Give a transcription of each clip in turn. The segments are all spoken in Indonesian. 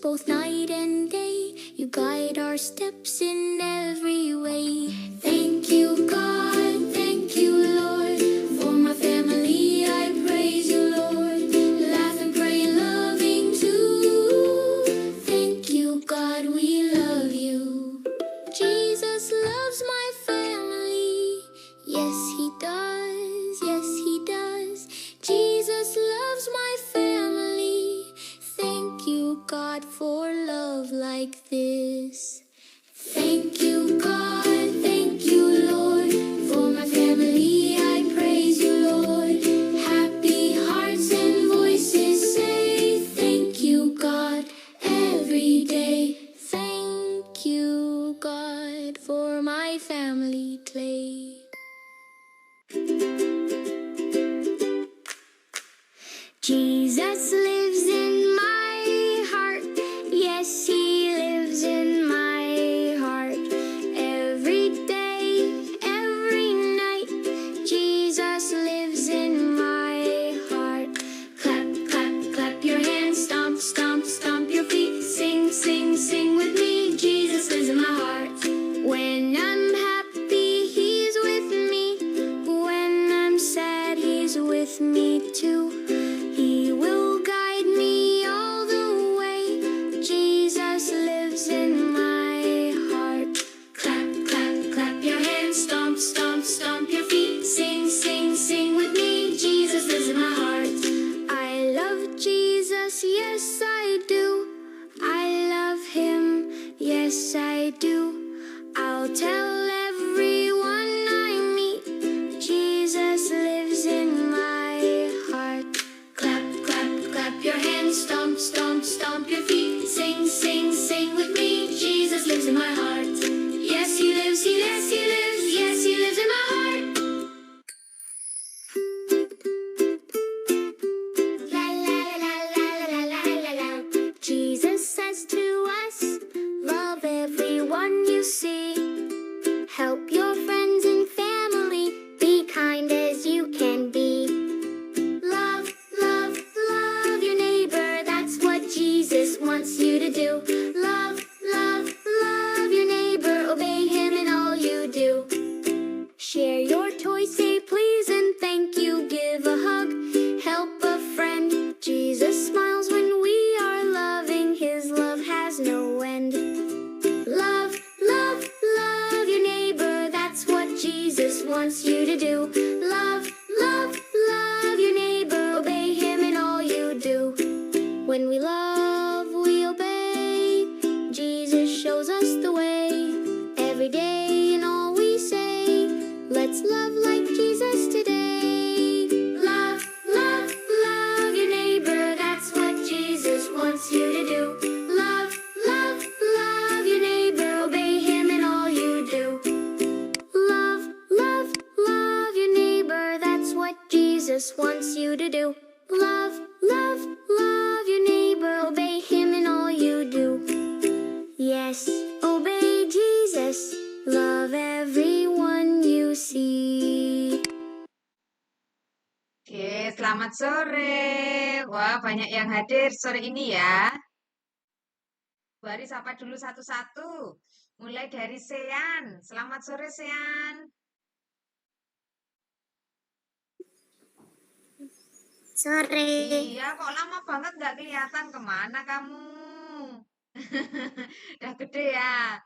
both night and day. You guide our steps in every way. Thank you, God, thank you, Lord. For my family, I praise you, Lord. Laugh and pray and loving too. Thank you, God, we love you. Jesus loves my family. Yes, he does. Yes, he does. Jesus loves my family. Thank you, God, for love like this. Thank you, God. Thank you, Lord. For my family, I praise you, Lord. Happy hearts and voices say, thank you, God, every day. Thank you, God, for my family play. Jesus lives in my heart. Yes, he lives in my heart. Every day, every night, Jesus lives in my heart. Clap, clap, clap your hands. Stomp, stomp, stomp your feet. Sing, sing, sing with me. Jesus lives in my heart. When I'm happy, he's with me. When I'm sad, he's with me too. He will guide me all the way. Jesus lives in my heart. Clap, clap, clap your hands. Stomp, stomp, stomp your feet. Sing, sing, sing with me. Jesus lives in my heart. I love Jesus, yes I do. I love him, yes I do. I'll tell everyone I meet. Jesus lives in my heart. Clap, clap, clap your hands. Stomp, stomp, stomp your feet. Sing, sing, sing with me. Jesus lives in my heart. Yes, he lives, yes, he lives, yes, he lives in my heart. La, la, la, la, la, la, la, la. Jesus says to us, love everyone you see. Help your friends and family. Be kind as you can be. Love, love, love your neighbor. That's what Jesus wants you to do. Love, love, love your neighbor. Obey him in all you do. Share your toys, say please and thank you. Give a hug, help a friend. Jesus smiles when we are loving. His love has no end. Love, love, love your neighbor. That's what Jesus wants you to do. Love, love, love your neighbor. Obey him in all you do. When we love, we obey. Jesus shows us the way. Every day in all we say, let's love like Jesus today. Love, love, love your neighbor. That's what Jesus wants you to do. Love, love, love your neighbor. Obey him in all you do. Love, love, love your neighbor. That's what Jesus wants you to do. Love, love, love your neighbor. Obey him in all you do. Yes, obey Jesus. Love everyone you see. Oke, selamat sore. Wah, banyak yang hadir sore ini ya. Mari sapa dulu satu-satu. Mulai dari Sean. Selamat sore, Sean. Sore. Iya, kok lama banget nggak kelihatan. Kemana kamu? Udah gede ya.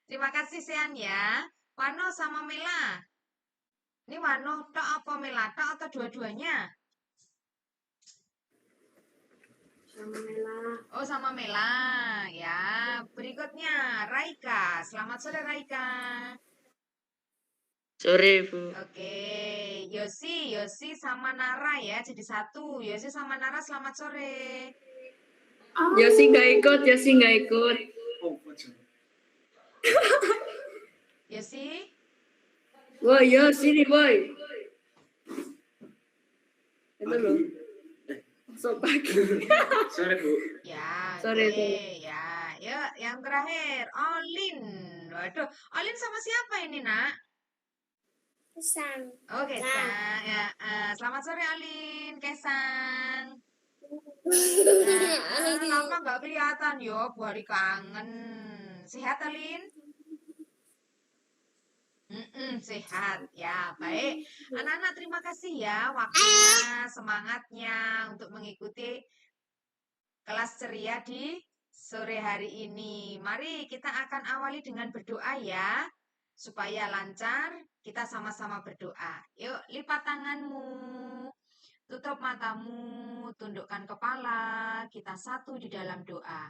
Terima kasih, Sean ya. Wano sama Mela. Ini Wano tok apa Mela tok atau dua-duanya? Sama Mela. Oh, sama Mela. Ya, berikutnya Raika. Selamat sore, Raika. Sore, Bu. Oke, Yosi sama Nara ya, jadi satu. Yosi sama Nara, selamat sore. Yosi nggak ikut. Yosi, Woi, Yosi nih, boy. Itu loh. So pagi. Sore, Bu. ya, Sore, oke, sore. ya. Yuk, yang terakhir, Olin. Waduh, Olin sama siapa ini, Nak? Kesan. Oh, Kesan. Ya, selamat sore, Olin. Kesan. Lama nggak kelihatan yo, Bu Ari kangen. Sehat, Alin? Sehat ya, baik. Anak-anak terima kasih ya waktunya, semangatnya untuk mengikuti kelas ceria di sore hari ini. Mari kita akan awali dengan berdoa ya, supaya lancar. Kita sama-sama berdoa. Yuk, lipat tanganmu, tutup matamu, tundukkan kepala. Kita satu di dalam doa.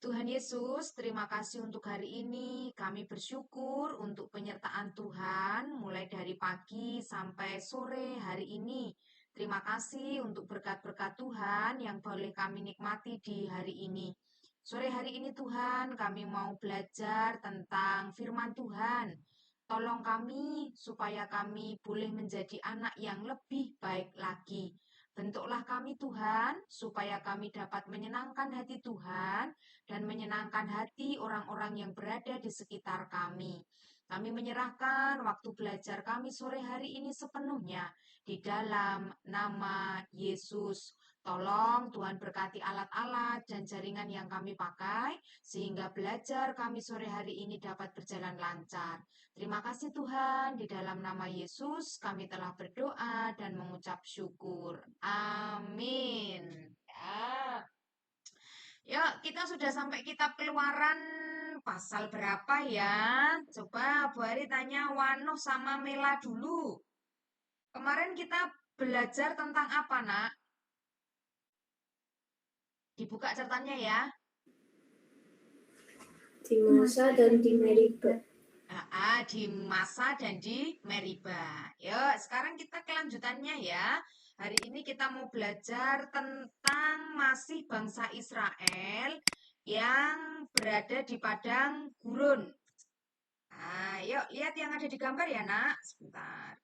Tuhan Yesus, terima kasih untuk hari ini. Kami bersyukur untuk penyertaan Tuhan mulai dari pagi sampai sore hari ini. Terima kasih untuk berkat-berkat Tuhan yang boleh kami nikmati di hari ini. Sore hari ini Tuhan, kami mau belajar tentang firman Tuhan. Tolong kami supaya kami boleh menjadi anak yang lebih baik lagi. Bentuklah kami Tuhan, supaya kami dapat menyenangkan hati Tuhan dan menyenangkan hati orang-orang yang berada di sekitar kami. Kami menyerahkan waktu belajar kami sore hari ini sepenuhnya di dalam nama Yesus. Tolong Tuhan berkati alat-alat dan jaringan yang kami pakai, sehingga belajar kami sore hari ini dapat berjalan lancar. Terima kasih Tuhan, di dalam nama Yesus kami telah berdoa dan mengucap syukur. Amin. Ya. Yuk, kita sudah sampai kitab Keluaran pasal berapa ya? Coba Bu Ari tanya Wanoh sama Mela dulu. Kemarin kita belajar tentang apa, Nak? Dibuka catatannya ya. Di Masa dan di Meriba. Di Masa dan di Meriba. Yuk, sekarang kita kelanjutannya ya. Hari ini kita mau belajar tentang masih bangsa Israel yang berada di padang gurun. Yuk lihat yang ada di gambar ya, Nak. Sebentar.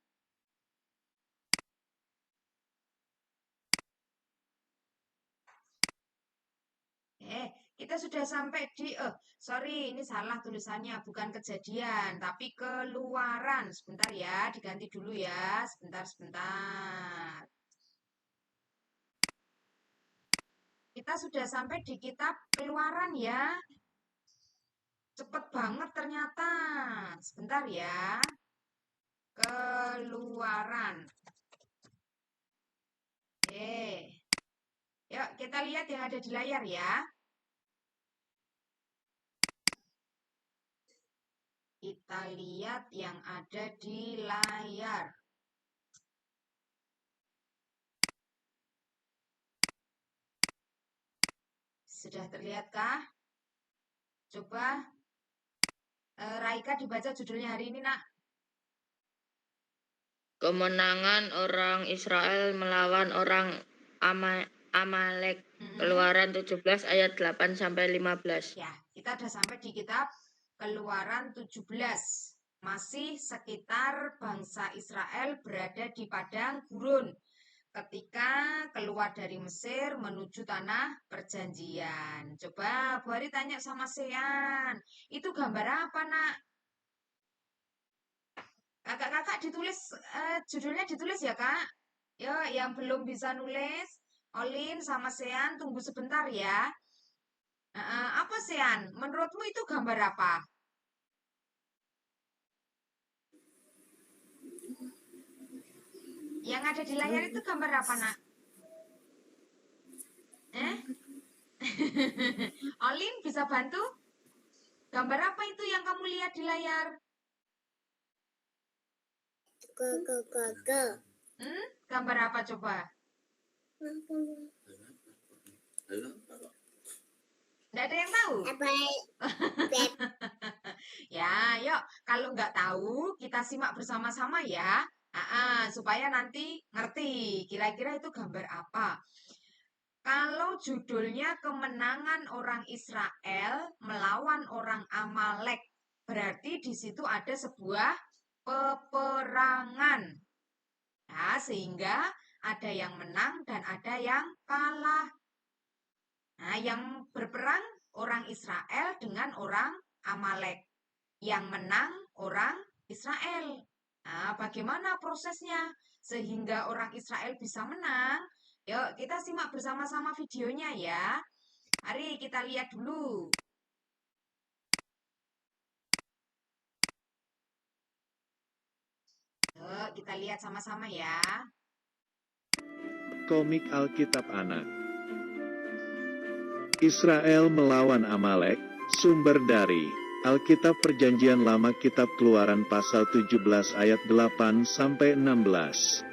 Kita sudah sampai di, sorry, ini salah tulisannya, bukan Kejadian, tapi Keluaran. Sebentar ya, diganti dulu ya. Sebentar. Kita sudah sampai di kitab Keluaran ya. Cepet banget ternyata. Sebentar ya. Keluaran. Yuk kita lihat yang ada di layar ya. Kita lihat yang ada di layar. Sudah terlihatkah? Coba Raika dibaca judulnya hari ini, Nak. Kemenangan orang Israel melawan orang Amalek. Keluaran 17 ayat 8 sampai 15. Ya, kita sudah sampai di kitab Keluaran 17. Masih sekitar bangsa Israel berada di padang gurun ketika keluar dari Mesir menuju tanah perjanjian. Coba Bu Hari tanya sama Sean, itu gambar apa, Nak? Kakak-kakak ditulis, judulnya ditulis ya, Kak? Yo, yang belum bisa nulis, Olin sama Sean tunggu sebentar ya. Apa Sean? Menurutmu itu gambar apa? Yang ada di layar itu gambar apa, Nak? Olin bisa bantu? Gambar apa itu yang kamu lihat di layar? Gambar apa coba? Nggak ada yang tahu? Ya, yuk. Kalau nggak tahu, kita simak bersama-sama ya. Supaya nanti ngerti kira-kira itu gambar apa. Kalau judulnya kemenangan orang Israel melawan orang Amalek, berarti di situ ada sebuah peperangan. Nah, sehingga ada yang menang dan ada yang kalah. Nah, yang berperang orang Israel dengan orang Amalek. Yang menang orang Israel. Nah, bagaimana prosesnya sehingga orang Israel bisa menang? Yuk, kita simak bersama-sama videonya ya. Mari kita lihat dulu. Yuk, kita lihat sama-sama ya. Komik Alkitab Anak. Israel melawan Amalek, sumber dari Alkitab Perjanjian Lama Kitab Keluaran pasal 17 ayat 8 sampai 16.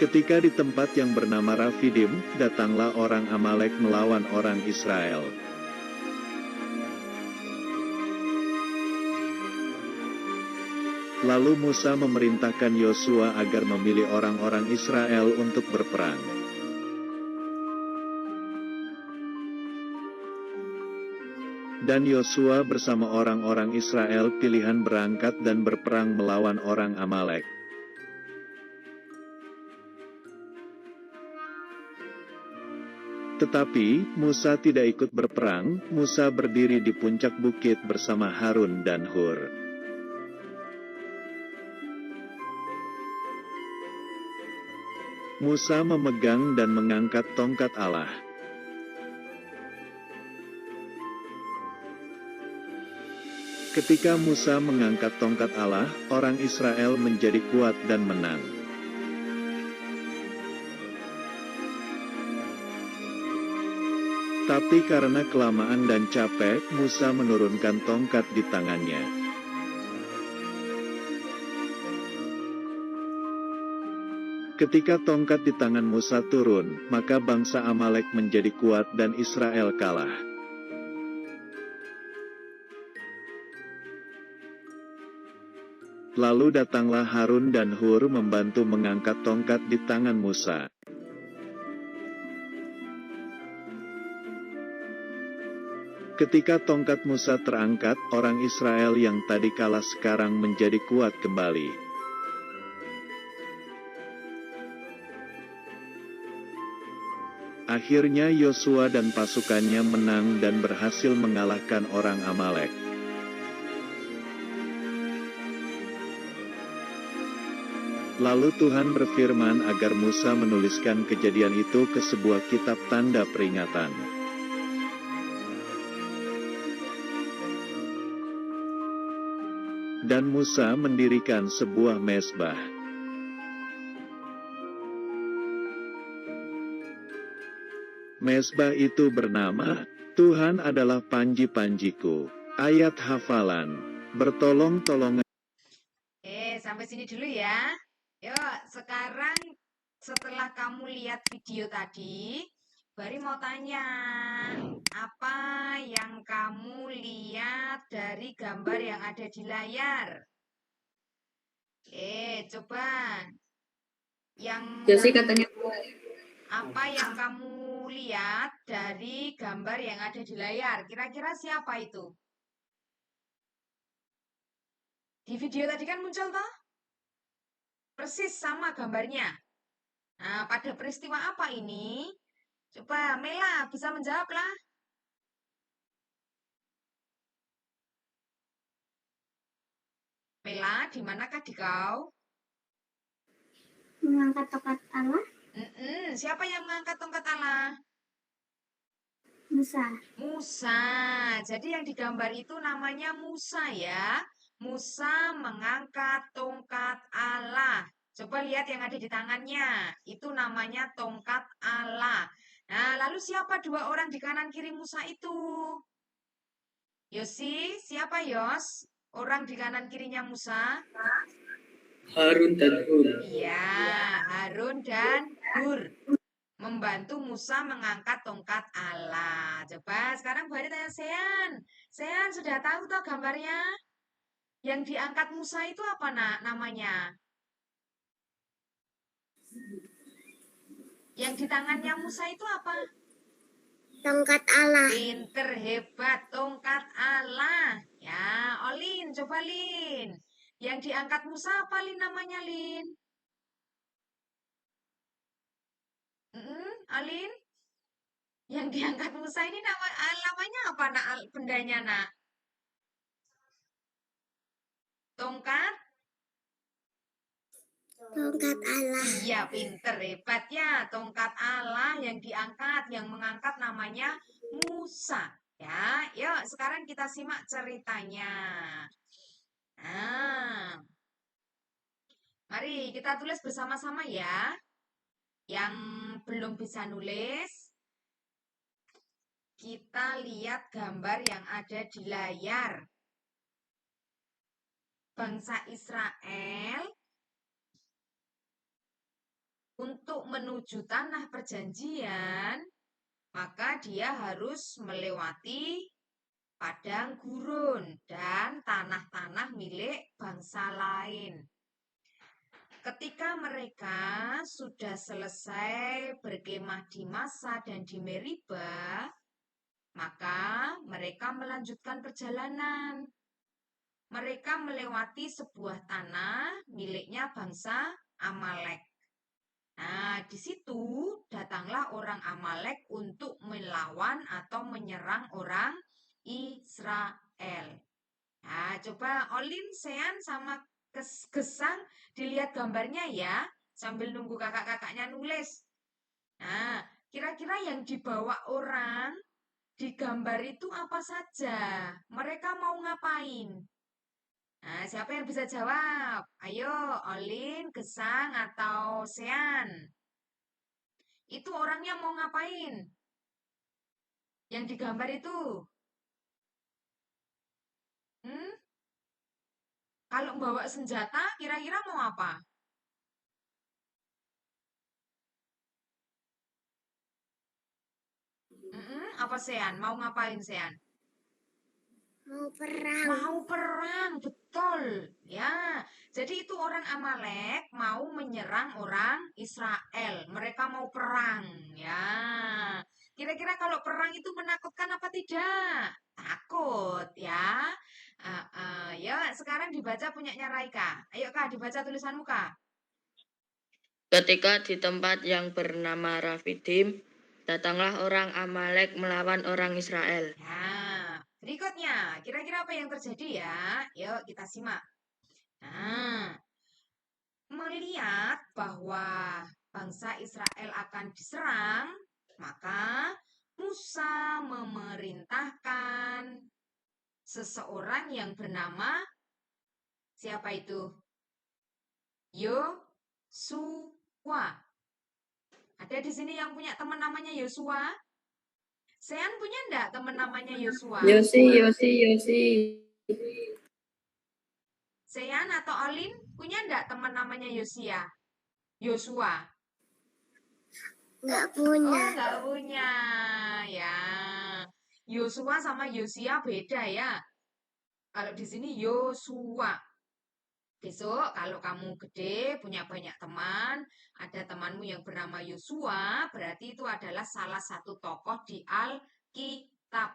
Ketika di tempat yang bernama Rafidim, datanglah orang Amalek melawan orang Israel. Lalu Musa memerintahkan Yosua agar memilih orang-orang Israel untuk berperang. Dan Yosua bersama orang-orang Israel pilihan berangkat dan berperang melawan orang Amalek. Tetapi, Musa tidak ikut berperang. Musa berdiri di puncak bukit bersama Harun dan Hur. Musa memegang dan mengangkat tongkat Allah. Ketika Musa mengangkat tongkat Allah, orang Israel menjadi kuat dan menang. Tapi karena kelamaan dan capek, Musa menurunkan tongkat di tangannya. Ketika tongkat di tangan Musa turun, maka bangsa Amalek menjadi kuat dan Israel kalah. Lalu datanglah Harun dan Hur membantu mengangkat tongkat di tangan Musa. Ketika tongkat Musa terangkat, orang Israel yang tadi kalah sekarang menjadi kuat kembali. Akhirnya Yosua dan pasukannya menang dan berhasil mengalahkan orang Amalek. Lalu Tuhan berfirman agar Musa menuliskan kejadian itu ke sebuah kitab tanda peringatan. Dan Musa mendirikan sebuah mezbah. Mezbah itu bernama, Tuhan adalah panji-panjiku. Ayat hafalan, bertolong-tolongan. Sampai sini dulu ya. Yuk, sekarang setelah kamu lihat video tadi, Bari mau tanya, apa yang kamu lihat dari gambar yang ada di layar? Coba. Josi katanya Apa yang kamu lihat dari gambar yang ada di layar? Kira-kira siapa itu? Di video tadi kan muncul toh? Persis sama gambarnya. Nah, pada peristiwa apa ini? Coba Mela bisa menjawab lah. Mela, di manakah di kau? Mengangkat tongkat Allah, Siapa yang mengangkat tongkat Allah? Musa. Musa. Jadi yang digambar itu namanya Musa ya. Musa mengangkat tongkat Allah. Coba lihat yang ada di tangannya. Itu namanya tongkat Allah. Nah, lalu siapa dua orang di kanan kiri Musa itu? Yosi, siapa Yos? Orang di kanan kirinya Musa? Harun dan Hur. Iya, Harun dan Hur. Membantu Musa mengangkat tongkat Allah. Coba sekarang Bari tanya Sean. Sean sudah tahu toh gambarnya? Yang diangkat Musa itu apa nak namanya? Yang di tangannya Musa itu apa? Tongkat Allah. Pinter, hebat, tongkat Allah. Ya, Olin, coba Lin. Yang diangkat Musa apa Lin namanya Lin? Alin? Yang diangkat Musa ini namanya apa apa nak bendanya nak? Tongkat? Tongkat Allah. Iya, pinter, hebat ya. Tongkat Allah yang diangkat, yang mengangkat namanya Musa. Ya, yuk sekarang kita simak ceritanya. Nah, mari kita tulis bersama-sama ya. Yang belum bisa nulis, kita lihat gambar yang ada di layar. Bangsa Israel untuk menuju tanah perjanjian, maka dia harus melewati padang gurun dan tanah-tanah milik bangsa lain. Ketika mereka sudah selesai berkemah di Masa dan di Meriba, maka mereka melanjutkan perjalanan. Mereka melewati sebuah tanah miliknya bangsa Amalek. Nah, di situ datanglah orang Amalek untuk melawan atau menyerang orang Israel. Nah, coba Olin, Sean, sama Gesang dilihat gambarnya ya, sambil nunggu kakak-kakaknya nulis. Nah, kira-kira yang dibawa orang di gambar itu apa saja? Mereka mau ngapain? Nah, siapa yang bisa jawab? Ayo, Olin, Gesang, atau Sean. Itu orangnya mau ngapain? Yang digambar itu? Kalau bawa senjata, kira-kira mau apa? Apa Sean? Mau ngapain Sean? Mau perang. Mau perang, betul. Ya, jadi itu orang Amalek mau menyerang orang Israel. Mereka mau perang. Ya, kira-kira kalau perang itu menakutkan apa tidak? Takut, ya. Ya, sekarang dibaca punyanya Raika. Ayo Kak, dibaca tulisanmu Kak. Ketika di tempat yang bernama Rafidim, datanglah orang Amalek melawan orang Israel. Nah, berikutnya, kira-kira apa yang terjadi ya? Yuk kita simak. Nah, melihat bahwa bangsa Israel akan diserang, maka Musa memerintahkan seseorang yang bernama siapa itu? Yosua. Ada di sini yang punya teman namanya Yosua? Sean punya enggak teman namanya Yosua? Yosi. Sean atau Olin punya enggak teman namanya Yosia? Yosua? Nggak punya. Oh, nggak punya. Ya. Yosua sama Yosia beda ya. Kalau di sini Yosua. Besok kalau kamu gede, punya banyak teman, ada temanmu yang bernama Yosua, berarti itu adalah salah satu tokoh di Alkitab.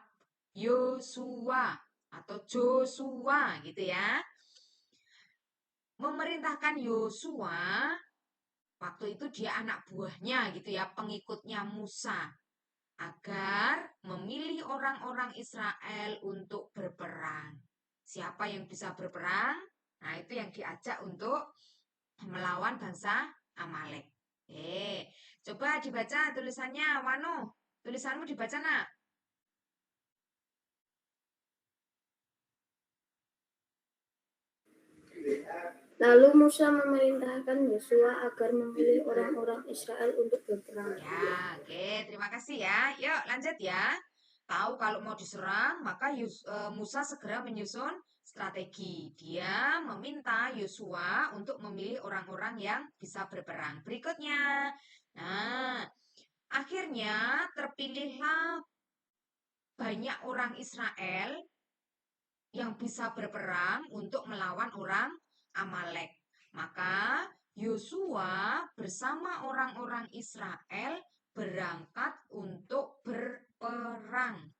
Yosua atau Joshua gitu ya. Memerintahkan Yosua, waktu itu dia anak buahnya gitu ya, pengikutnya Musa, agar memilih orang-orang Israel untuk berperang. Siapa yang bisa berperang? Nah, itu yang diajak untuk melawan bangsa Amalek. Coba dibaca tulisannya, Wano. Tulisanmu dibaca, Nak. Lalu Musa memerintahkan Yosua agar memilih orang-orang Israel untuk berperang. Ya, oke, terima kasih ya. Yuk, lanjut ya. Tahu kalau mau diserang, maka Musa segera menyusun strategi. Dia meminta Yosua untuk memilih orang-orang yang bisa berperang. Berikutnya, nah, akhirnya terpilihlah banyak orang Israel yang bisa berperang untuk melawan orang Amalek. Maka Yosua bersama orang-orang Israel berangkat untuk berperang.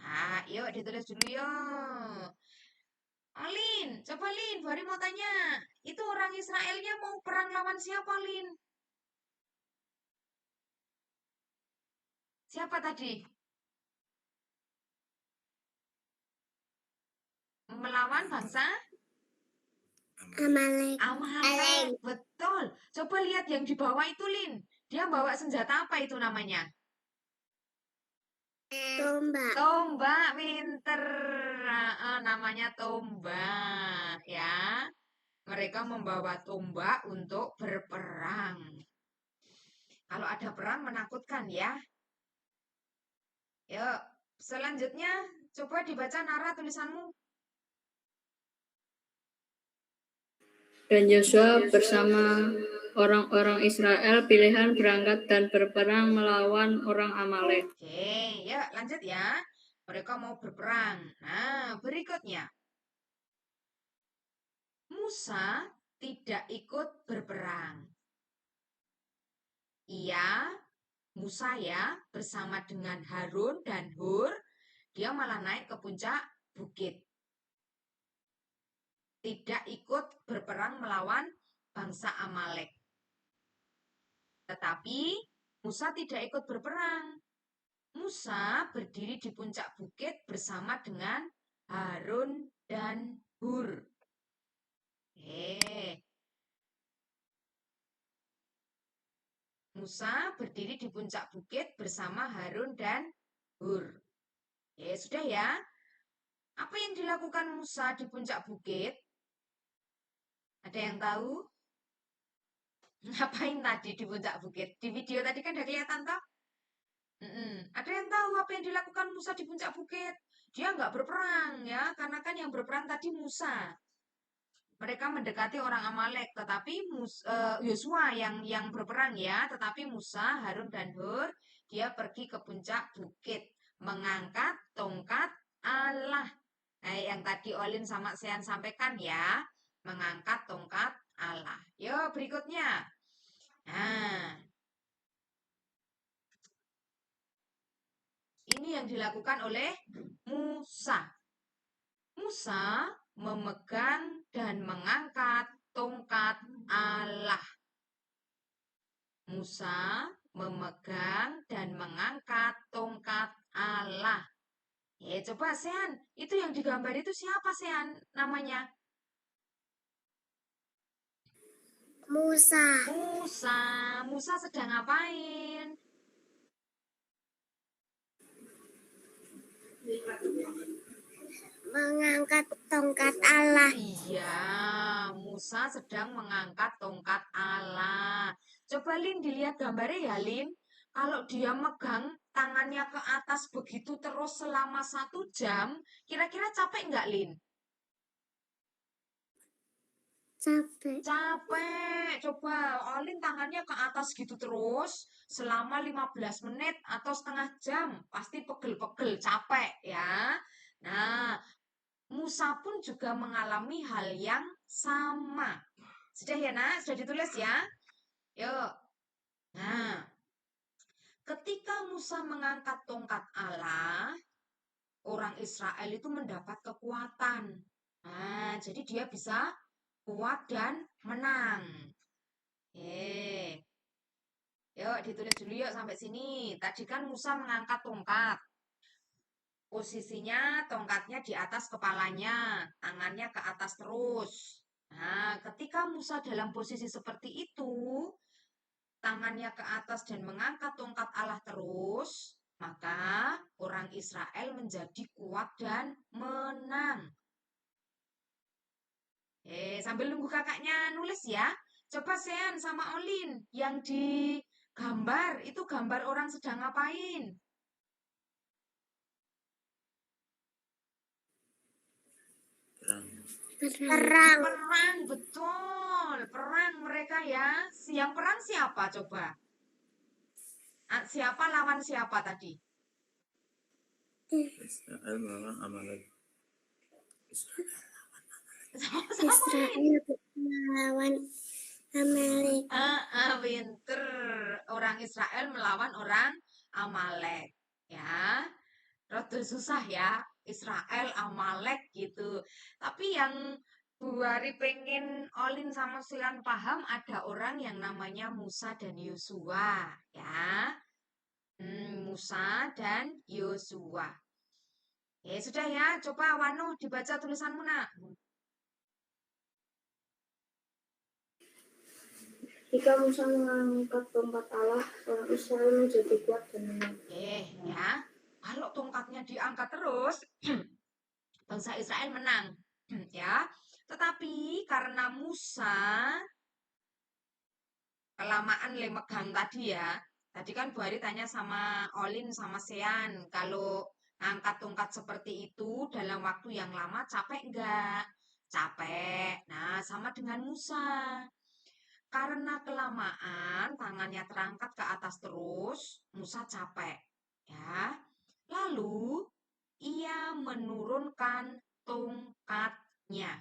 Nah, yuk ditulis dulu yuk. Alin, coba Lin, Bari mau tanya. Itu orang Israelnya mau perang lawan siapa, Lin? Siapa tadi? melawan bangsa Amalek. Amalek. Betul. Coba lihat yang di bawah itu, Lin. Dia bawa senjata apa itu namanya? Tombak. Tombak, pinter. Namanya tombak, ya. Mereka membawa tombak untuk berperang. Kalau ada perang menakutkan ya. Yuk, selanjutnya coba dibaca Nara tulisanmu. Dan Yosua bersama orang-orang Israel pilihan berangkat dan berperang melawan orang Amalek. Oke, ya lanjut ya. Mereka mau berperang. Nah, berikutnya. Musa tidak ikut berperang. Musa ya, bersama dengan Harun dan Hur, dia malah naik ke puncak bukit. Tidak ikut berperang melawan bangsa Amalek. Tetapi Musa tidak ikut berperang. Musa berdiri di puncak bukit bersama dengan Harun dan Hur. Musa berdiri di puncak bukit bersama Harun dan Hur. Sudah ya. Apa yang dilakukan Musa di puncak bukit? Ada yang tahu? Ngapain tadi di puncak bukit? Di video tadi kan udah kelihatan toh? Ada yang tahu apa yang dilakukan Musa di puncak bukit? Dia nggak berperang ya, karena kan yang berperang tadi Musa. Mereka mendekati orang Amalek, tetapi Yosua yang berperang ya, tetapi Musa, Harun dan Hur dia pergi ke puncak bukit mengangkat tongkat Allah. Yang tadi Olin sama Sean sampaikan ya, mengangkat tongkat Allah. Yuk berikutnya. Nah, ini yang dilakukan oleh Musa. Musa memegang dan mengangkat tongkat Allah. Musa memegang dan mengangkat tongkat Allah. Coba Sean, itu yang digambar itu siapa Sean namanya? Musa. Musa sedang ngapain? Mengangkat tongkat Allah. Iya, Musa sedang mengangkat tongkat Allah. Coba Lin dilihat gambarnya ya Lin. Kalau dia megang tangannya ke atas begitu terus selama 1 jam, kira-kira capek nggak Lin? Capek. Coba Olin tangannya ke atas gitu terus selama 15 menit atau setengah jam. Pasti pegel-pegel, capek ya. Nah, Musa pun juga mengalami hal yang sama. Sudah ya nak? Sudah ditulis ya? Yuk. Nah, ketika Musa mengangkat tongkat Allah, orang Israel itu mendapat kekuatan. Nah, jadi dia bisa kuat dan menang. Yuk ditulis dulu yuk sampai sini. Tadi kan Musa mengangkat tongkat. Posisinya tongkatnya di atas kepalanya, tangannya ke atas terus. Nah, ketika Musa dalam posisi seperti itu, tangannya ke atas dan mengangkat tongkat Allah terus, maka orang Israel menjadi kuat dan menang. Sambil nunggu kakaknya nulis ya. Coba Sean sama Olin, yang di gambar, itu gambar orang sedang ngapain? Perang. Perang, betul. Perang mereka ya. Yang perang siapa coba? Siapa lawan siapa tadi? Israel melawan Amalek. Israel melawan Amalek. Winter. Orang Israel melawan orang Amalek. Ya. Rada susah ya. Israel, Amalek gitu. Tapi yang Bu Ari pengen Olin sama Silan paham, ada orang yang namanya Musa dan Yosua ya. Musa dan Yosua. Sudah ya, coba Wano dibaca tulisanmu, Nak. Jika Musa mengangkat tongkat Allah, orang Israel menjadi kuat dan menang. Ya. Kalau tongkatnya diangkat terus, bangsa Israel menang. Ya. Tetapi karena Musa kelamaan megang tadi ya. Tadi kan Bu Hari tanya sama Olin sama Sean, kalau ngangkat tongkat seperti itu dalam waktu yang lama capek enggak? Capek. Nah, sama dengan Musa. Karena kelamaan tangannya terangkat ke atas terus, Musa capek. Ya. Lalu ia menurunkan tongkatnya.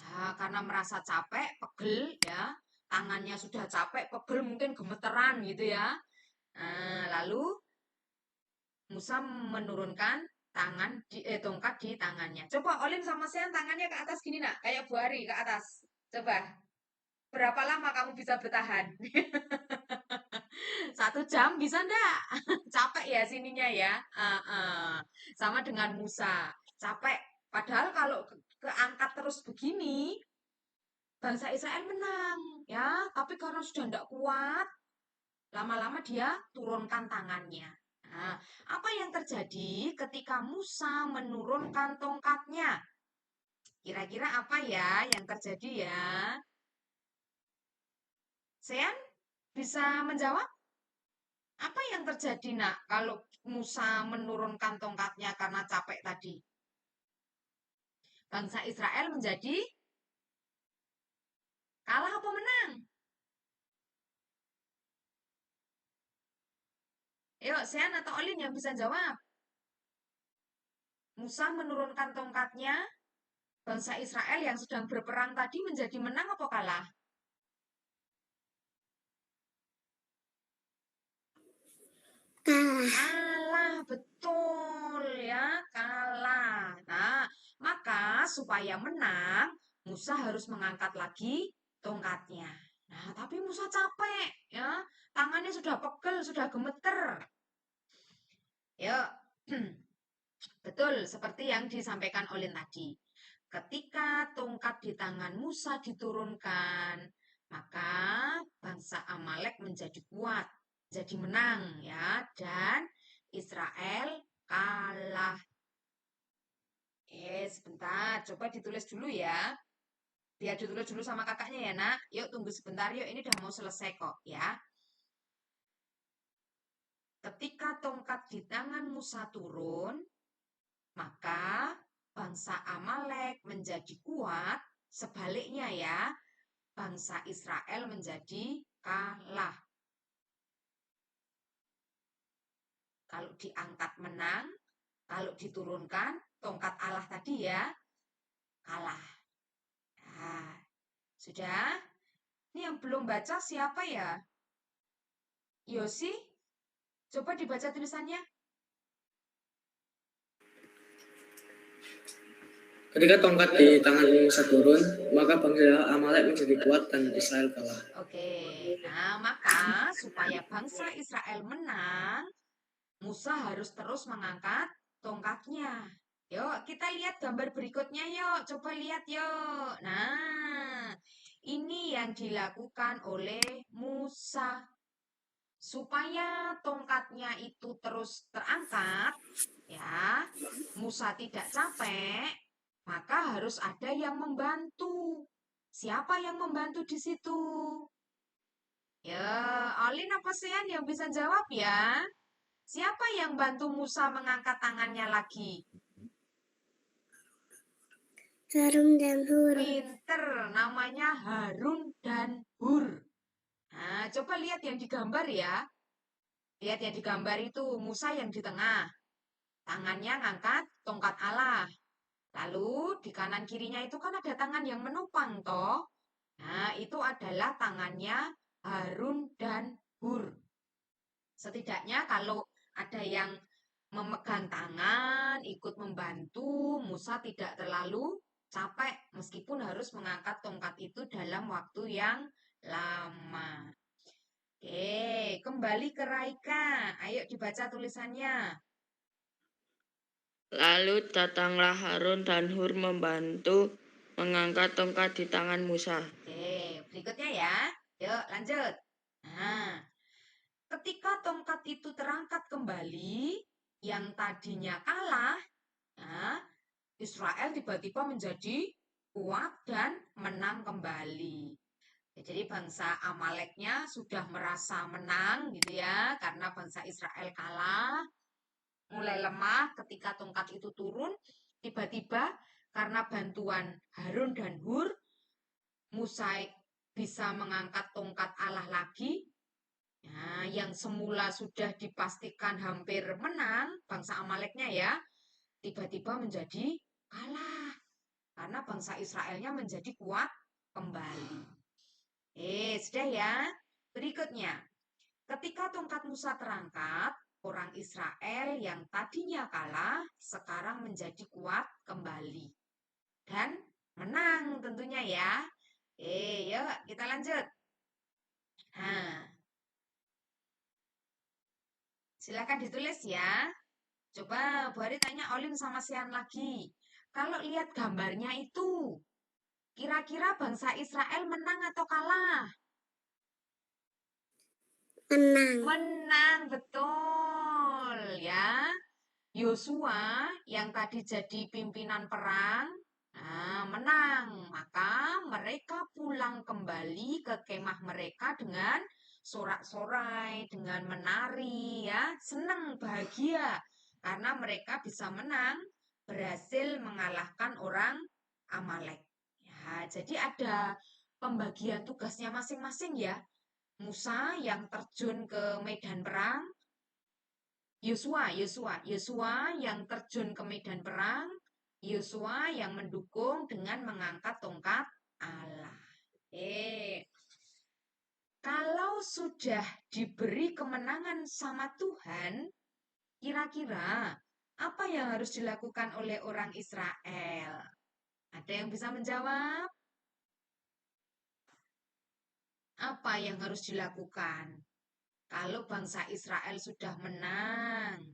Nah, karena merasa capek, pegel ya, tangannya sudah capek, pegel, mungkin gemeteran gitu ya. Nah, lalu Musa menurunkan tongkat di tangannya. Coba Olin sama Sean tangannya ke atas gini, Nak, kayak Bu Hari ke atas. Coba. Berapa lama kamu bisa bertahan? 1 jam bisa ndak? Capek ya sininya ya. Sama dengan Musa. Capek. Padahal kalau keangkat terus begini, bangsa Israel menang. Ya, tapi karena sudah ndak kuat, lama-lama dia turunkan tangannya. Nah, apa yang terjadi ketika Musa menurunkan tongkatnya? Kira-kira apa ya yang terjadi ya? Sean bisa menjawab? Apa yang terjadi, Nak, kalau Musa menurunkan tongkatnya karena capek tadi? Bangsa Israel menjadi kalah apa menang? Yuk, Sean atau Olin yang bisa jawab. Musa menurunkan tongkatnya, bangsa Israel yang sedang berperang tadi menjadi menang apa kalah? Kalah, betul ya, kalah. Nah, maka supaya menang, Musa harus mengangkat lagi tongkatnya. Nah, tapi Musa capek ya, tangannya sudah pegel, sudah gemeter. Ya, betul seperti yang disampaikan Olin tadi. Ketika tongkat di tangan Musa diturunkan, maka bangsa Amalek menjadi kuat, jadi menang ya, dan Israel kalah. Sebentar, coba ditulis dulu ya. Biar ditulis dulu sama kakaknya ya, Nak. Yuk, tunggu sebentar yuk, ini udah mau selesai kok ya. Ketika tongkat di tangan Musa turun, maka bangsa Amalek menjadi kuat, sebaliknya ya, bangsa Israel menjadi kalah. Kalau diangkat menang, kalau diturunkan tongkat Allah tadi ya, kalah. Nah, sudah? Ini yang belum baca siapa ya? Yosi, coba dibaca tulisannya. Ketika tongkat di tangan Musa turun, maka bangsa Amalek menjadi kuat dan Israel kalah. Oke, nah maka supaya bangsa Israel menang, Musa harus terus mengangkat tongkatnya. Yuk, kita lihat gambar berikutnya yuk. Coba lihat yuk. Nah, ini yang dilakukan oleh Musa. Supaya tongkatnya itu terus terangkat, ya, Musa tidak capek, maka harus ada yang membantu. Siapa yang membantu di situ? Ya, Olin apa Sean yang bisa jawab ya? Siapa yang bantu Musa mengangkat tangannya lagi? Harun dan Hur. Pinter, namanya Harun dan Hur. Nah, coba lihat yang digambar ya. Lihat yang digambar itu Musa yang di tengah. Tangannya ngangkat tongkat Allah. Lalu di kanan kirinya itu kan ada tangan yang menopang toh. Nah, itu adalah tangannya Harun dan Hur. Setidaknya kalau ada yang memegang tangan, ikut membantu, Musa tidak terlalu capek meskipun harus mengangkat tongkat itu dalam waktu yang lama. Oke, kembali ke Raika. Ayo dibaca tulisannya. Lalu datanglah Harun dan Hur membantu mengangkat tongkat di tangan Musa. Oke, berikutnya ya. Yuk, lanjut. Nah, ketika tongkat itu terangkat kembali, yang tadinya kalah, nah, Israel tiba-tiba menjadi kuat dan menang kembali. Ya, jadi bangsa Amaleknya sudah merasa menang gitu ya, karena bangsa Israel kalah, mulai lemah ketika tongkat itu turun, tiba-tiba karena bantuan Harun dan Hur, Musa bisa mengangkat tongkat Allah lagi. Nah, yang semula sudah dipastikan hampir menang, bangsa Amaleknya ya, tiba-tiba menjadi kalah. Karena bangsa Israelnya menjadi kuat kembali. Sudah ya. Berikutnya, ketika tongkat Musa terangkat, orang Israel yang tadinya kalah, sekarang menjadi kuat kembali. Dan menang tentunya ya. Yuk kita lanjut. Nah, silakan ditulis ya. Coba Bu Ari tanya Olin sama Sian lagi. Kalau lihat gambarnya itu, kira-kira bangsa Israel menang atau kalah? Menang. Menang, betul ya. Yosua yang tadi jadi pimpinan perang, menang. Maka mereka pulang kembali ke kemah mereka dengan sorak-sorai, dengan menari ya, senang, bahagia karena mereka bisa menang, berhasil mengalahkan orang Amalek. Ya, jadi ada pembagian tugasnya masing-masing ya. Musa yang terjun ke medan perang, Yosua yang terjun ke medan perang, Yosua yang mendukung dengan mengangkat tongkat Allah. Kalau sudah diberi kemenangan sama Tuhan, kira-kira apa yang harus dilakukan oleh orang Israel? Ada yang bisa menjawab? Apa yang harus dilakukan kalau bangsa Israel sudah menang?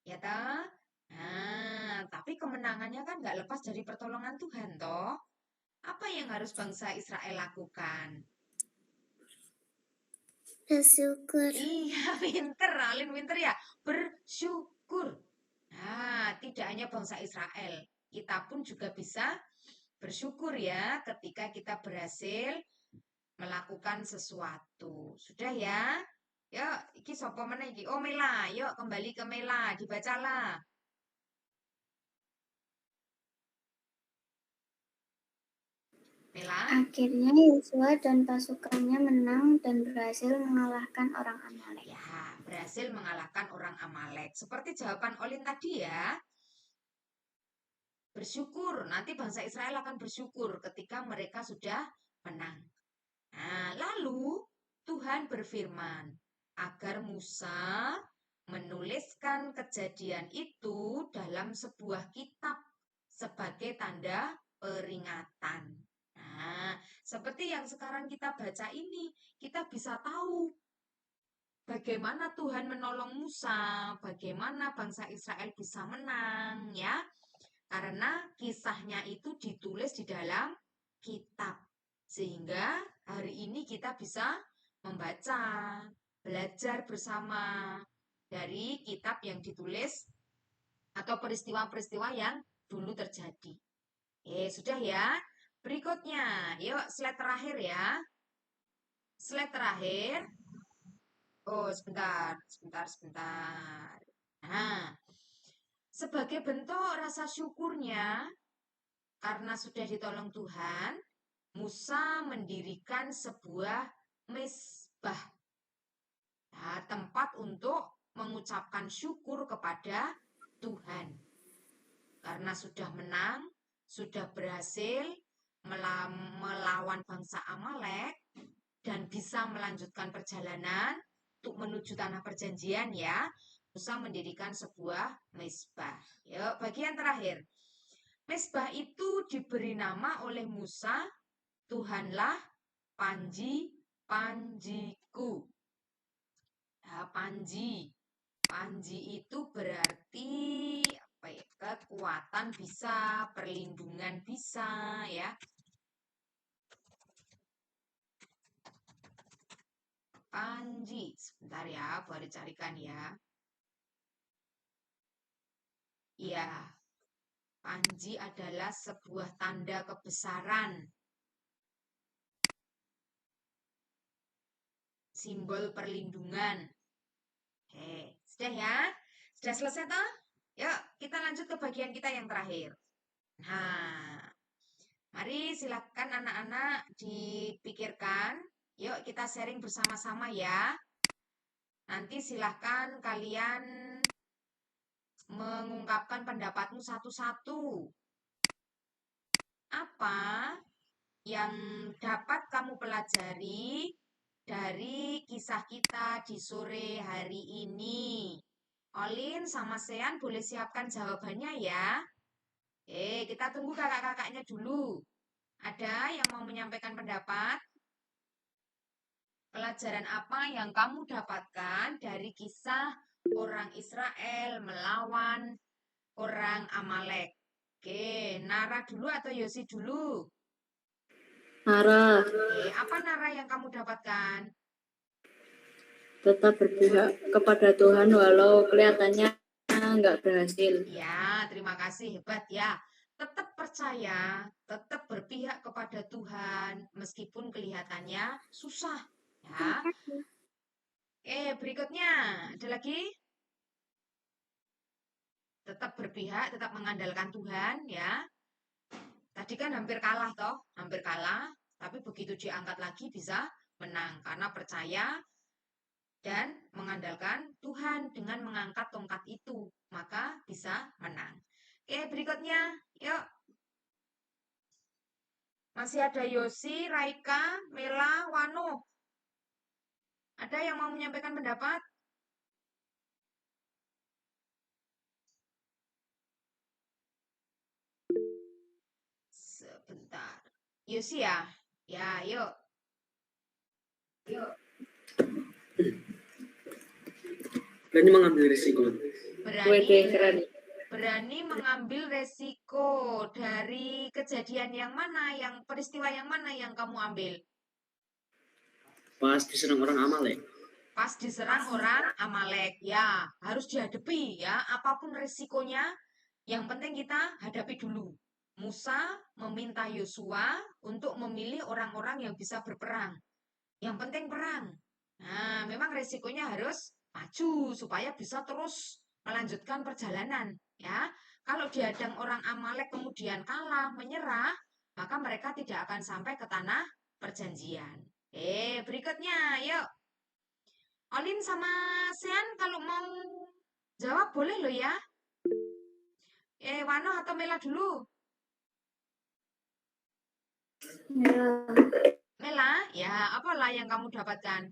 Ya toh? Nah, tapi kemenangannya kan nggak lepas dari pertolongan Tuhan toh. Apa yang harus bangsa Israel lakukan? Bersyukur. Iya, pinter, Alin pinter ya. Bersyukur. Nah, tidak hanya bangsa Israel, kita pun juga bisa bersyukur ya ketika kita berhasil melakukan sesuatu. Sudah ya? Yuk, iki sopo meneh iki? Oh, Mela. Yuk, kembali ke Mela, dibacalah. Mela? Akhirnya Yosua dan pasukannya menang dan berhasil mengalahkan orang Amalek. Ya, berhasil mengalahkan orang Amalek. Seperti jawaban Olin tadi ya. Bersyukur, nanti bangsa Israel akan bersyukur ketika mereka sudah menang. Nah, lalu Tuhan berfirman agar Musa menuliskan kejadian itu dalam sebuah kitab sebagai tanda peringatan. Nah, seperti yang sekarang kita baca ini, kita bisa tahu bagaimana Tuhan menolong Musa, bagaimana bangsa Israel bisa menang, ya. Karena kisahnya itu ditulis di dalam kitab. Sehingga hari ini kita bisa membaca, belajar bersama dari kitab yang ditulis atau peristiwa-peristiwa yang dulu terjadi. Sudah ya. Berikutnya, yuk slide terakhir ya. Slide terakhir. Oh, sebentar. Nah, sebagai bentuk rasa syukurnya, karena sudah ditolong Tuhan, Musa mendirikan sebuah mezbah, tempat untuk mengucapkan syukur kepada Tuhan. Karena sudah menang, sudah berhasil melawan bangsa Amalek, dan bisa melanjutkan perjalanan untuk menuju tanah perjanjian ya. Musa mendirikan sebuah mezbah. Yuk, bagian terakhir. Mezbah itu diberi nama oleh Musa, Tuhanlah panjiku. Nah, panji itu berarti apa kekuatan bisa, perlindungan bisa, ya. Panji, sebentar ya, baru carikan ya. Iya, panji adalah sebuah tanda kebesaran. Simbol perlindungan. Oke, sudah ya? Sudah selesai toh? Yuk, kita lanjut ke bagian kita yang terakhir. Nah, mari silakan anak-anak dipikirkan. Yuk, kita sharing bersama-sama ya. Nanti silakan kalian mengungkapkan pendapatmu satu-satu. Apa yang dapat kamu pelajari dari kisah kita di sore hari ini? Olin sama Sean boleh siapkan jawabannya ya. Kita tunggu kakak-kakaknya dulu. Ada yang mau menyampaikan pendapat? Pelajaran apa yang kamu dapatkan dari kisah orang Israel melawan orang Amalek? Oke, Nara dulu atau Yosi dulu? Nara, Apa Nara yang kamu dapatkan? tetap berpihak kepada Tuhan walau kelihatannya nggak berhasil. Ya, terima kasih, hebat ya. Tetap percaya, tetap berpihak kepada Tuhan meskipun kelihatannya susah, ya. Berikutnya, ada lagi? Tetap berpihak, tetap mengandalkan Tuhan, ya. Tadi kan hampir kalah toh, hampir kalah, tapi begitu diangkat lagi bisa menang karena percaya dan mengandalkan Tuhan dengan mengangkat tongkat itu, maka bisa menang. Berikutnya, yuk. Masih ada Yosi, Raika, Mela, Wano. Ada yang mau menyampaikan pendapat? Sebentar. Yosi ya? Ya, yuk. Berani mengambil risiko. Berani mengambil resiko dari kejadian yang mana, yang peristiwa yang mana yang kamu ambil? Pas diserang orang Amalek. Pas diserang orang Amalek, ya harus dihadapi ya, apapun resikonya, yang penting kita hadapi dulu. Musa meminta Yosua untuk memilih orang-orang yang bisa berperang. Yang penting perang. Nah, memang resikonya harus maju supaya bisa terus melanjutkan perjalanan, ya. Kalau dihadang orang Amalek kemudian kalah, menyerah, maka mereka tidak akan sampai ke tanah perjanjian. Berikutnya, yuk. Olin sama Sean kalau mau jawab boleh loh ya. Wano atau Mela dulu? Ya, Mela, ya apalah yang kamu dapatkan?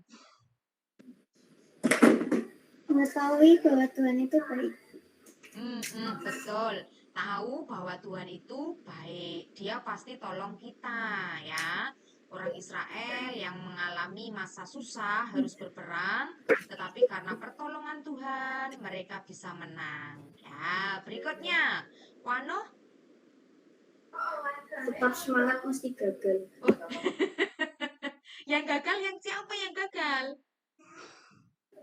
mengetahui bahwa Tuhan itu baik. Betul. Tahu bahwa Tuhan itu baik. Dia pasti tolong kita, ya. Orang Israel yang mengalami masa susah harus berperang, tetapi karena pertolongan Tuhan mereka bisa menang. Ya, berikutnya, Wano. Tetap semangat mesti gagal. Yang gagal, yang siapa yang gagal?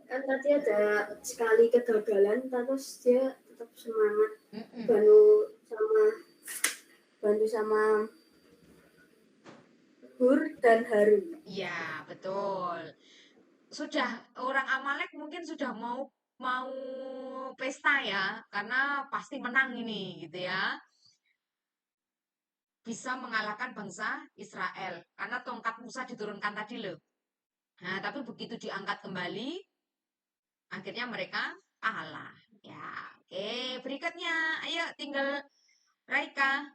Kan tadi ada sekali kegagalan, terus dia tetap semangat bantu sama Hur dan Harun. Ya, betul. Sudah orang Amalek mungkin sudah mau pesta ya, karena pasti menang ini gitu ya. Bisa mengalahkan bangsa Israel karena tongkat Musa diturunkan tadi loh. Nah, tapi begitu diangkat kembali, akhirnya mereka kalah. Ya, oke. Berikutnya, ayo tinggal Raika.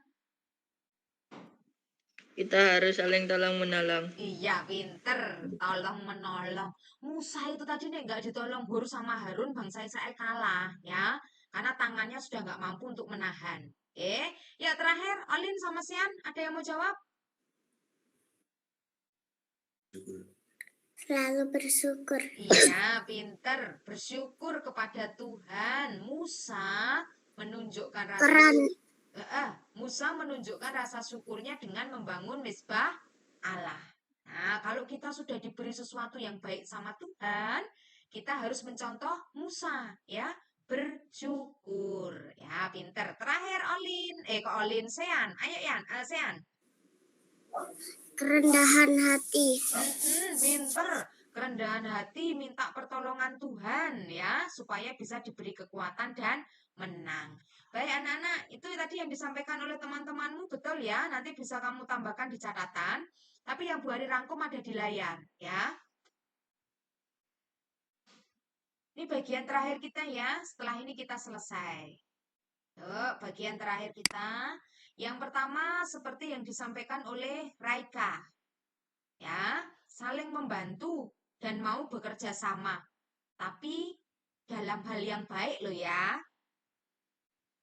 Kita harus saling tolong menolong. Iya, pinter. Tolong menolong. Musa itu tadi nih nggak ditolong Hur sama Harun, bangsa Israel kalah ya. Karena tangannya sudah nggak mampu untuk menahan. Ya terakhir, Olin sama Sian, ada yang mau jawab? Selalu bersyukur. Iya, pinter. Bersyukur kepada Tuhan. Musa menunjukkan rasa Keren. Musa menunjukkan rasa syukurnya dengan membangun mezbah Allah. Nah, kalau kita sudah diberi sesuatu yang baik sama Tuhan, kita harus mencontoh Musa, ya, bersyukur. Ya, pinter. Terakhir Olin, Sean. Ayo Yan, Sean. Kerendahan hati. Pinter. Kerendahan hati, minta pertolongan Tuhan, ya, supaya bisa diberi kekuatan dan menang. Baik anak-anak, itu tadi yang disampaikan oleh teman-temanmu, betul ya? Nanti bisa kamu tambahkan di catatan. Tapi yang Bu Hari rangkum ada di layar, ya. Ini bagian terakhir kita ya, setelah ini kita selesai. Yuk, bagian terakhir kita. Yang pertama seperti yang disampaikan oleh Raika. Ya, saling membantu dan mau bekerja sama. Tapi dalam hal yang baik loh ya.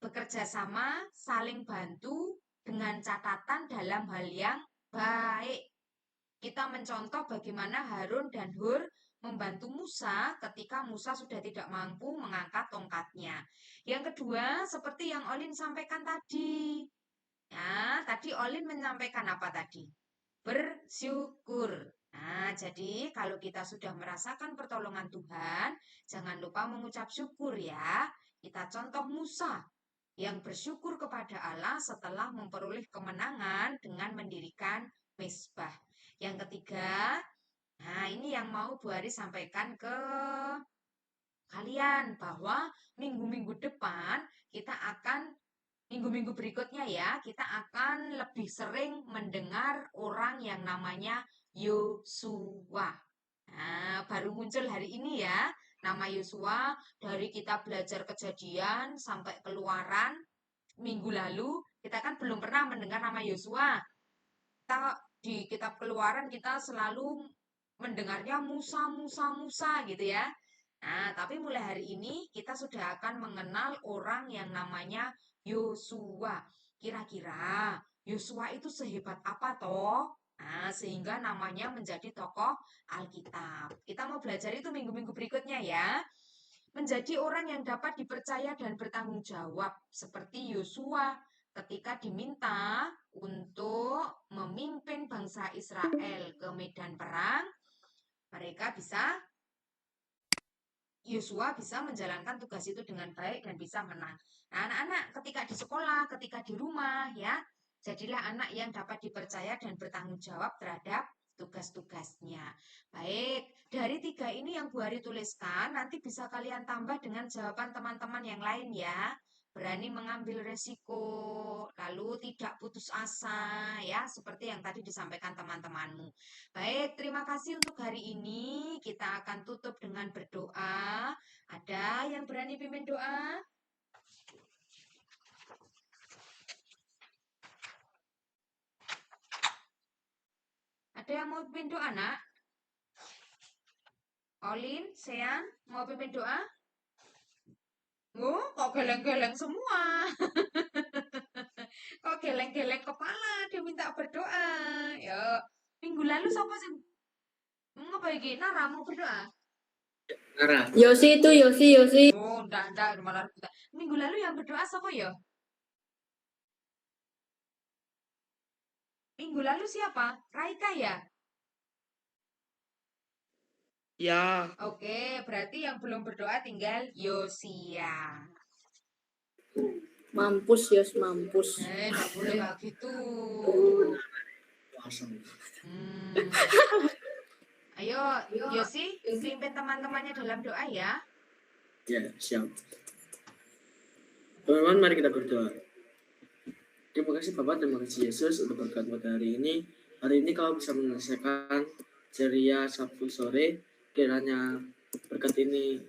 Bekerja sama, saling bantu dengan catatan dalam hal yang baik. Kita mencontoh bagaimana Harun dan Hur membantu Musa ketika Musa sudah tidak mampu mengangkat tongkatnya. Yang kedua, seperti yang Olin sampaikan tadi. Ya, tadi Olin menyampaikan apa tadi? Bersyukur. Nah, jadi kalau kita sudah merasakan pertolongan Tuhan, jangan lupa mengucap syukur ya. Kita contoh Musa yang bersyukur kepada Allah setelah memperoleh kemenangan dengan mendirikan mezbah. Yang ketiga, nah ini yang mau Bu Ari sampaikan ke kalian bahwa minggu-minggu depan minggu-minggu berikutnya ya, kita akan lebih sering mendengar orang yang namanya Yosua. Nah, baru muncul hari ini ya, nama Yosua. Dari kita belajar Kejadian sampai Keluaran minggu lalu, kita kan belum pernah mendengar nama Yosua. Di kitab Keluaran kita selalu mendengarnya Musa gitu ya. Nah, tapi mulai hari ini kita sudah akan mengenal orang yang namanya Yosua. Kira-kira Yosua itu sehebat apa toh? Nah, sehingga namanya menjadi tokoh Alkitab. Kita mau belajar itu minggu-minggu berikutnya ya. Menjadi orang yang dapat dipercaya dan bertanggung jawab seperti Yosua ketika diminta untuk memimpin bangsa Israel ke medan perang, Yosua bisa menjalankan tugas itu dengan baik dan bisa menang. Nah, anak-anak ketika di sekolah, ketika di rumah ya, jadilah anak yang dapat dipercaya dan bertanggung jawab terhadap tugas-tugasnya. Baik, dari 3 ini yang Bu Hari tuliskan, nanti bisa kalian tambah dengan jawaban teman-teman yang lain ya. Berani mengambil resiko, lalu tidak putus asa, ya, seperti yang tadi disampaikan teman-temanmu. Baik, terima kasih untuk hari ini. Kita akan tutup dengan berdoa. Ada yang berani pimpin doa? Ada yang mau pimpin doa, nak? Olin, Sean, mau pimpin doa? Oh, kok geleng-geleng semua. Kok geleng-geleng kepala, dia minta berdoa. Ya, minggu lalu siapa sih? Ngapa iki? Nara mau berdoa? Nara. Yosi itu, Yosi. Oh, enggak, malah kita. Minggu lalu yang berdoa siapa ya? Minggu lalu siapa? Raika ya? Ya, Oke, berarti yang belum berdoa tinggal Yosia. Mampus, Yos, mampus. Enggak boleh kayak gitu. Ayo, Yosi, pimpin teman-temannya dalam doa ya. Ya, siap. Teman-teman, mari kita berdoa. Terima kasih Bapak, terima kasih Yesus untuk berkat pada hari ini. Hari ini kau bisa menyelesaikan ceria Sabtu sore. Kiranya berkat ini,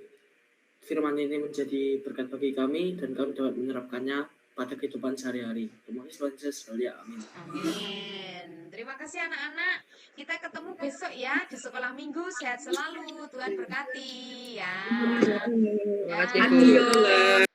firman ini menjadi berkat bagi kami dan kami dapat menerapkannya pada kehidupan sehari-hari. Terima kasih Tuhan Yesus. Amin. Amin. Terima kasih anak-anak. Kita ketemu besok ya di sekolah minggu. Sehat selalu. Tuhan berkati ya. terima kasih Bu. Adios.